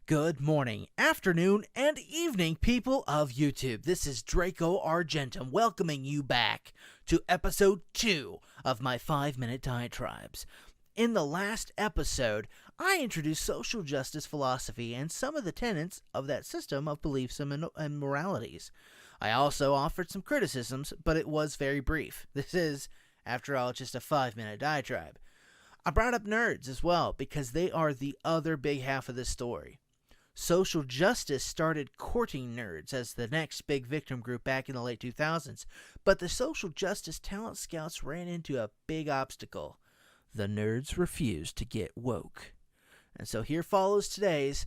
Good morning, afternoon, and evening, people of YouTube. This is Draco Argentum welcoming you back to episode 2 of my 5-minute diatribes. In the last episode, I introduced social justice philosophy and some of the tenets of that system of beliefs and moralities. I also offered some criticisms, but it was very brief. This is, after all, just a 5-minute diatribe. I brought up nerds as well, because they are the other big half of this story. Social justice started courting nerds as the next big victim group back in the late 2000s, but the social justice talent scouts ran into a big obstacle. The nerds refused to get woke. And so here follows today's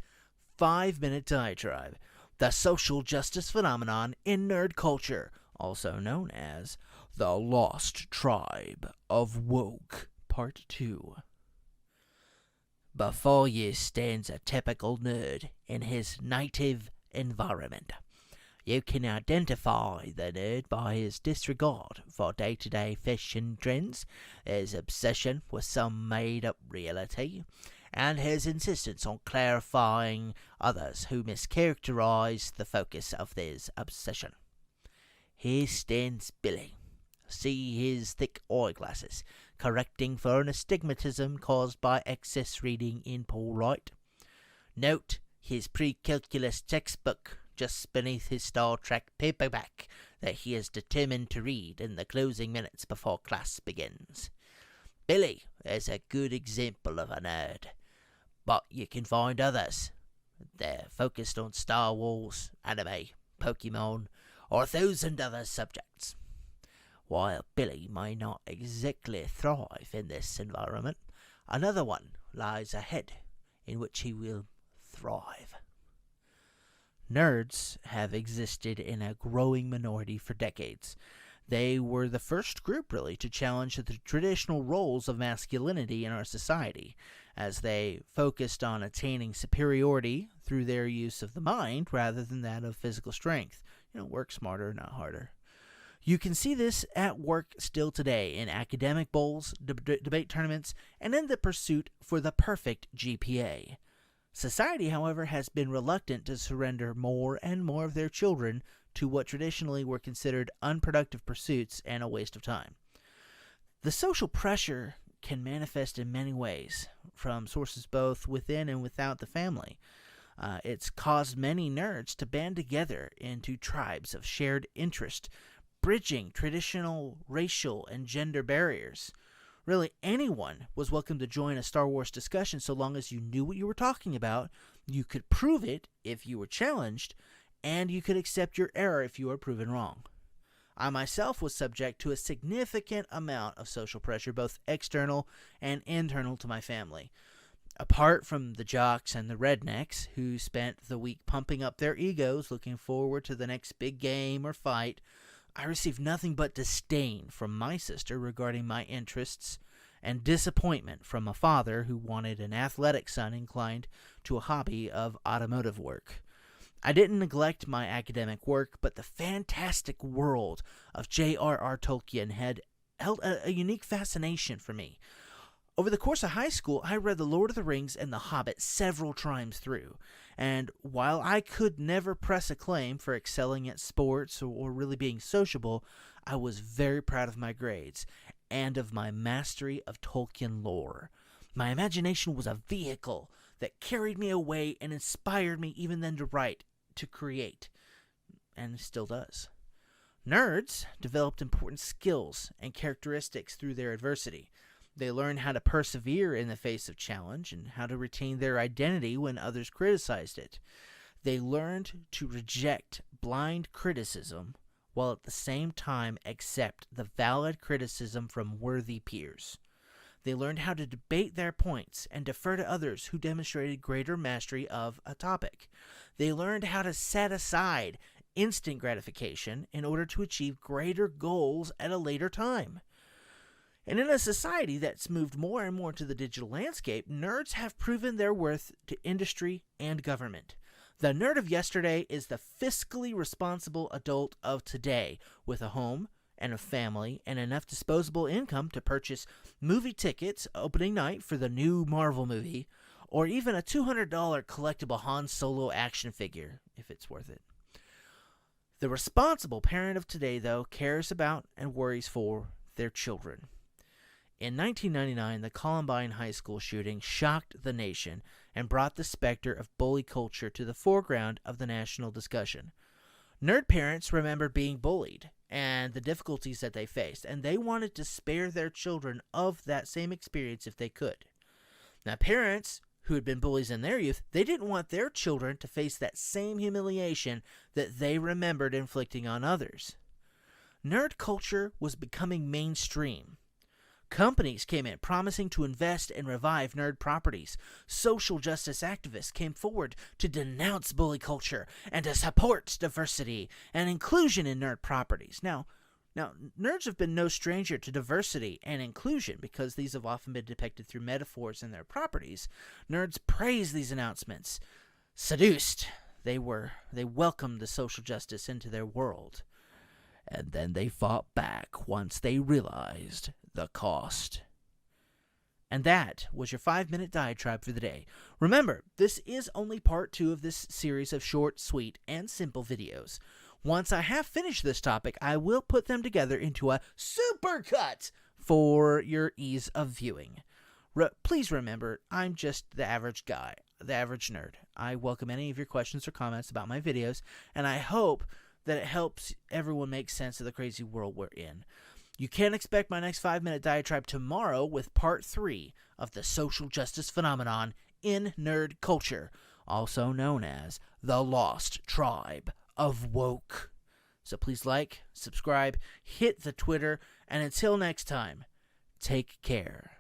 5-minute diatribe, the social justice phenomenon in nerd culture, also known as the Lost Tribe of Woke, Part 2. Before you stands a typical nerd in his native environment. You can identify the nerd by his disregard for day-to-day fashion trends, his obsession with some made-up reality, and his insistence on clarifying others who mischaracterize the focus of this obsession. Here stands Billy. See his thick eyeglasses, correcting for an astigmatism caused by excess reading in Paul Wright. Note his pre-calculus textbook just beneath his Star Trek paperback that he is determined to read in the closing minutes before class begins. Billy is a good example of a nerd, but you can find others. They're focused on Star Wars, anime, Pokemon, or 1,000 other subjects. While Billy may not exactly thrive in this environment, another one lies ahead in which he will thrive. Nerds have existed in a growing minority for decades. They were the first group, really, to challenge the traditional roles of masculinity in our society, as they focused on attaining superiority through their use of the mind rather than that of physical strength. Work smarter, not harder. You can see this at work still today in academic bowls, debate tournaments, and in the pursuit for the perfect GPA. Society, however, has been reluctant to surrender more and more of their children to what traditionally were considered unproductive pursuits and a waste of time. The social pressure can manifest in many ways, from sources both within and without the family. It's caused many nerds to band together into tribes of shared interest, bridging traditional racial and gender barriers. Really, anyone was welcome to join a Star Wars discussion so long as you knew what you were talking about, you could prove it if you were challenged, and you could accept your error if you were proven wrong. I myself was subject to a significant amount of social pressure, both external and internal to my family. Apart from the jocks and the rednecks who spent the week pumping up their egos looking forward to the next big game or fight, I received nothing but disdain from my sister regarding my interests and disappointment from a father who wanted an athletic son inclined to a hobby of automotive work. I didn't neglect my academic work, but the fantastic world of J.R.R. Tolkien had held a unique fascination for me. Over the course of high school, I read The Lord of the Rings and The Hobbit several times through, and while I could never press acclaim for excelling at sports or really being sociable, I was very proud of my grades and of my mastery of Tolkien lore. My imagination was a vehicle that carried me away and inspired me even then to write, to create, and still does. Nerds developed important skills and characteristics through their adversity. They learned how to persevere in the face of challenge and how to retain their identity when others criticized it. They learned to reject blind criticism while at the same time accept the valid criticism from worthy peers. They learned how to debate their points and defer to others who demonstrated greater mastery of a topic. They learned how to set aside instant gratification in order to achieve greater goals at a later time. And in a society that's moved more and more to the digital landscape, nerds have proven their worth to industry and government. The nerd of yesterday is the fiscally responsible adult of today, with a home and a family and enough disposable income to purchase movie tickets opening night for the new Marvel movie, or even a $200 collectible Han Solo action figure, if it's worth it. The responsible parent of today, though, cares about and worries for their children. In 1999, the Columbine High School shooting shocked the nation and brought the specter of bully culture to the foreground of the national discussion. Nerd parents remembered being bullied and the difficulties that they faced, and they wanted to spare their children of that same experience if they could. Now, parents who had been bullies in their youth, they didn't want their children to face that same humiliation that they remembered inflicting on others. Nerd culture was becoming mainstream. Companies came in promising to invest and revive nerd properties. Social justice activists came forward to denounce bully culture and to support diversity and inclusion in nerd properties. Now, nerds have been no stranger to diversity and inclusion because these have often been depicted through metaphors in their properties. Nerds praised these announcements. Seduced, they welcomed the social justice into their world. And then they fought back once they realized the cost. And that was your 5-minute diatribe for the day. Remember, this is only part 2 of this series of short, sweet, and simple videos. Once I have finished this topic, I will put them together into a supercut for your ease of viewing. Please remember, I'm just the average guy, the average nerd. I welcome any of your questions or comments about my videos, and I hope that it helps everyone make sense of the crazy world we're in. You can expect my next 5-minute diatribe tomorrow with part 3 of the social justice phenomenon in nerd culture, also known as the Lost Tribe of Woke. So please like, subscribe, hit the Twitter, and until next time, take care.